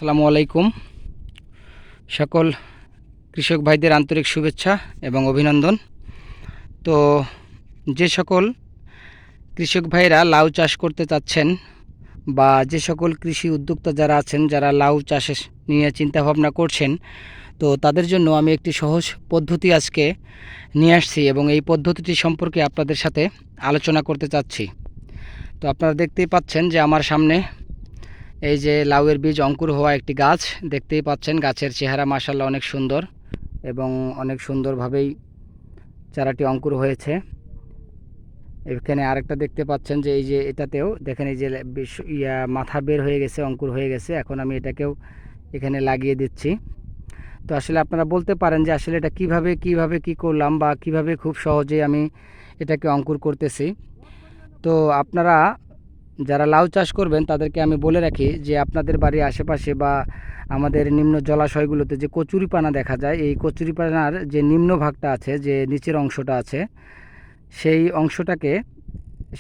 আসসালামু আলাইকুম। সকল কৃষক ভাইদের আন্তরিক শুভেচ্ছা এবং অভিনন্দন। তো যে সকল কৃষক ভাইরা লাউ চাষ করতে চাচ্ছেন বা যে সকল কৃষি উদ্যোক্তা যারা আছেন, যারা লাউ চাষের নিয়ে চিন্তাভাবনা করছেন, তো তাদের জন্য আমি একটি সহজ পদ্ধতি আজকে নিয়ে আসছি এবং এই পদ্ধতিটি সম্পর্কে আপনাদের সাথে আলোচনা করতে চাচ্ছি। তো আপনারা দেখতেই পাচ্ছেন যে আমার সামনে এই যে লাউয়ের বীজ অঙ্কুর হওয়া একটি গাছ দেখতেই পাচ্ছেন। গাছের চেহারা মাশাআল্লাহ অনেক সুন্দর এবং অনেক সুন্দরভাবেই চারাটি অঙ্কুর হয়েছে। এখানে আরেকটা দেখতে পাচ্ছেন যে এই যে এটাতেও দেখেন এই যে মাথা বের হয়ে গেছে, অঙ্কুর হয়ে গেছে। এখন আমি এটাকেও এখানে লাগিয়ে দিচ্ছি। তো আসলে আপনারা বলতে পারেন যে আসলে এটা কিভাবে কি করলাম বা কিভাবে খুব সহজেই আমি এটাকে অঙ্কুর করতেছি। তো আপনারা যারা লাউ চাষ করবেন তাদেরকে আমি বলে রাখি যে আপনাদের বাড়ির আশেপাশে বা আমাদের নিম্ন জলাশয়গুলোতে যে কচুরিপানা দেখা যায়, এই কচুরিপানার যে নিম্ন ভাগটা আছে, যে নিচের অংশটা আছে,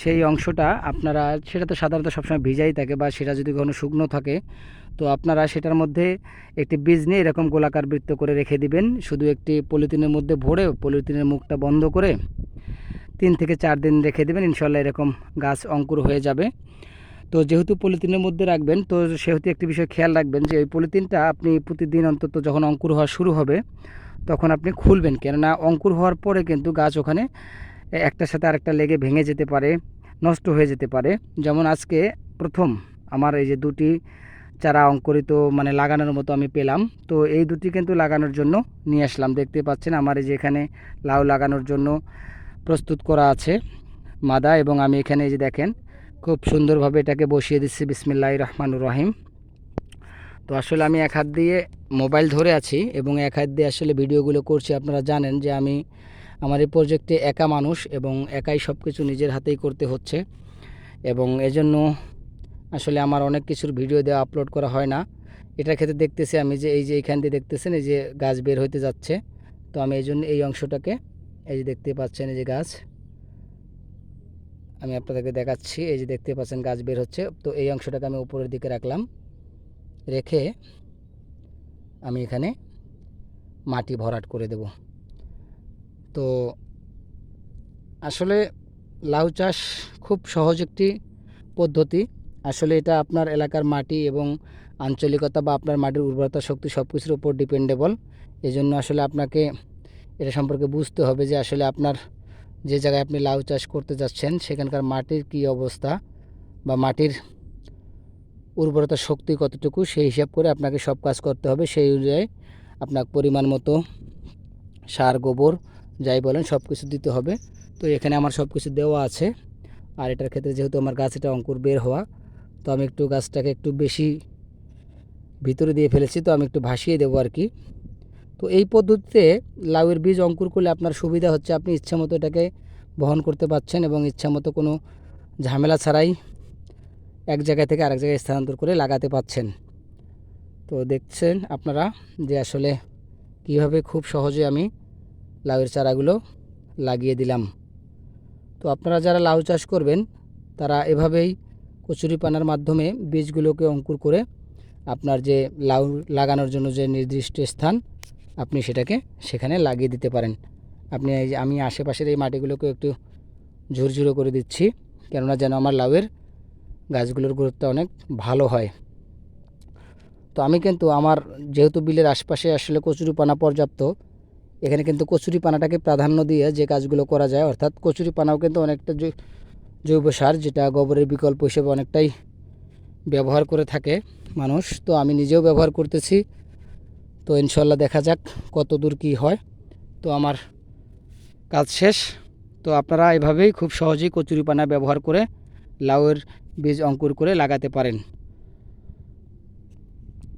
সেই অংশটা আপনারা, সেটা তো সাধারণত সবসময় ভিজাই থাকে বা সেটা যদি কখনো শুকনো থাকে, তো আপনারা সেটার মধ্যে একটি বীজ নিয়ে এরকম গোলাকার বৃত্ত করে রেখে দিবেন। শুধু একটি পলিথিনের মধ্যে ভরে পলিথিনের মুখটা বন্ধ করে 3 থেকে 4 দিন রেখে দেবেন, ইনশাল্লাহ এরকম গাছ অঙ্কুর হয়ে যাবে। তো যেহেতু পলিথিনের মধ্যে রাখবেন, তো সেহেতু একটি বিষয় খেয়াল রাখবেন যে ওই পলিথিনটা আপনি প্রতিদিন অন্তত যখন অঙ্কুর হওয়া শুরু হবে তখন আপনি খুলবেন, কেননা অঙ্কুর হওয়ার পরে কিন্তু গাছ ওখানে একটার সাথে আরেকটা লেগে ভেঙে যেতে পারে, নষ্ট হয়ে যেতে পারে। যেমন আজকে প্রথম আমার এই যে দুটি চারা অঙ্কুরিত মানে লাগানোর মতো আমি পেলাম, তো এই দুটি কিন্তু লাগানোর জন্য নিয়ে আসলাম। দেখতে পাচ্ছেন আমার এই যে এখানে লাউ লাগানোর জন্য প্রস্তুত করা আছে মাদা, এবং আমি এখানে এই যে দেখেন খুব সুন্দরভাবে এটাকে বসিয়ে দিচ্ছি। বিসমিল্লাহির রহমানির রহিম। তো আসলে আমি এক হাত দিয়ে মোবাইল ধরে আছি এবং এক হাত দিয়ে আসলে ভিডিওগুলো করছি। আপনারা জানেন যে আমি আমার এই প্রজেক্টে একা মানুষ এবং একাই সব কিছু নিজের হাতেই করতে হচ্ছে, এবং এজন্য আসলে আমার অনেক কিছুর ভিডিও দেওয়া আপলোড করা হয় না। এটার ক্ষেত্রে দেখতেছি আমি যে এই যে এইখান দিয়ে দেখতেছেন এই যে গাছ বের হইতে যাচ্ছে, তো আমি এই জন্য এই অংশটাকে, এই যে দেখতে পাচ্ছেন এই যে গাছ, আমি আপনাদেরকে দেখাচ্ছি, এই যে দেখতে পাচ্ছেন গাছ বের হচ্ছে। তো এই অংশটাকে আমি উপরের দিকে রাখলাম, রেখে আমি এখানে মাটি ভরাট করে দেব। তো আসলে লাউ চাষ খুব সহজ একটি পদ্ধতি। আসলে এটা আপনার এলাকার মাটি এবং আঞ্চলিকতা বা আপনার মাটির উর্বরতা শক্তি সব কিছুর উপর ডিপেন্ডেবল। এই জন্য আসলে আপনাকে এটা সম্পর্কে বুঝতে হবে যে আসলে আপনার যে জায়গায় আপনি লাউ চাষ করতে যাচ্ছেন সেখানকার মাটির কী অবস্থা বা মাটির উর্বরতা শক্তি কতটুকু, সেই হিসাব করে আপনাকে সব কাজ করতে হবে। সেই অনুযায়ী আপনার পরিমাণ মতো সার, গোবর যাই বলেন সব কিছু দিতে হবে। তো এখানে আমার সব কিছু দেওয়া আছে। আর এটার ক্ষেত্রে যেহেতু আমার গাছ এটা অঙ্কুর বের হওয়া, তো আমি একটু গাছটাকে একটু বেশি ভিতরে দিয়ে ফেলেছি, তো আমি একটু ভাসিয়ে দেবো আর কি। তো এই পদ্ধতিতে লাউয়ের বীজ অঙ্কুর করলে আপনার সুবিধা হচ্ছে আপনি ইচ্ছামতো এটাকে বহন করতে পারছেন এবং ইচ্ছামতো কোনো ঝামেলা ছাড়াই এক জায়গা থেকে আরেক জায়গায় স্থানান্তর করে লাগাতে পাচ্ছেন। তো দেখছেন আপনারা যে আসলে কীভাবে খুব সহজে আমি লাউয়ের চারাগুলো লাগিয়ে দিলাম। তো আপনারা যারা লাউ চাষ করবেন তারা এভাবেই কচুরিপানার মাধ্যমে বীজগুলোকে অঙ্কুর করে আপনার যে লাউ লাগানোর জন্য যে নির্দিষ্ট স্থান আপনি সেটাকে সেখানে লাগিয়ে দিতে পারেন। আপনি এই যে আমি আশেপাশের এই মাটিগুলোকে একটু ঝুরঝুরো করে দিচ্ছি, কেননা যেন আমার লাউয়ের গাছগুলোর গুরুত্ব অনেক ভালো হয়। তো আমি কিন্তু আমার যেহেতু বিলের আশপাশে আসলে কচুরিপানা পর্যাপ্ত, এখানে কিন্তু কচুরিপানাটাকে প্রাধান্য দিয়ে যে কাজগুলো করা যায়, অর্থাৎ কচুরিপানাও কিন্তু অনেকটা জৈব সার, যেটা গোবরের বিকল্প হিসেবে অনেকটাই ব্যবহার করে থাকে মানুষ। তো আমি নিজেও ব্যবহার করতেছি। তো ইনশাল্লাহ দেখা যাক কত দূর কী হয়। তো আমার কাজ শেষ। তো আপনারা এভাবেই খুব সহজেই কচুরিপানা ব্যবহার করে লাউয়ের বীজ অঙ্কুর করে লাগাতে পারেন।